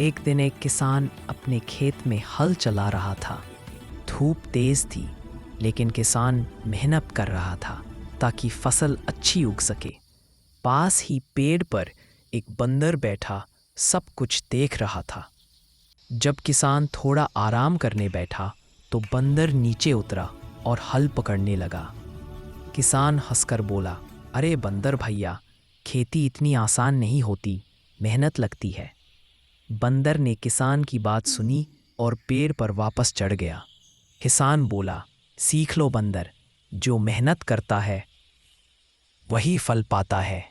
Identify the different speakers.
Speaker 1: एक दिन एक किसान अपने खेत में हल चला रहा था। धूप तेज थी, लेकिन किसान मेहनत कर रहा था ताकि फसल अच्छी उग सके। पास ही पेड़ पर एक बंदर बैठा सब कुछ देख रहा था। जब किसान थोड़ा आराम करने बैठा तो बंदर नीचे उतरा और हल पकड़ने लगा। किसान हंसकर बोला, अरे बंदर भैया, खेती इतनी आसान नहीं होती, मेहनत लगती है। बंदर ने किसान की बात सुनी और पेड़ पर वापस चढ़ गया। किसान बोला, सीख लो बंदर, जो मेहनत करता है वही फल पाता है।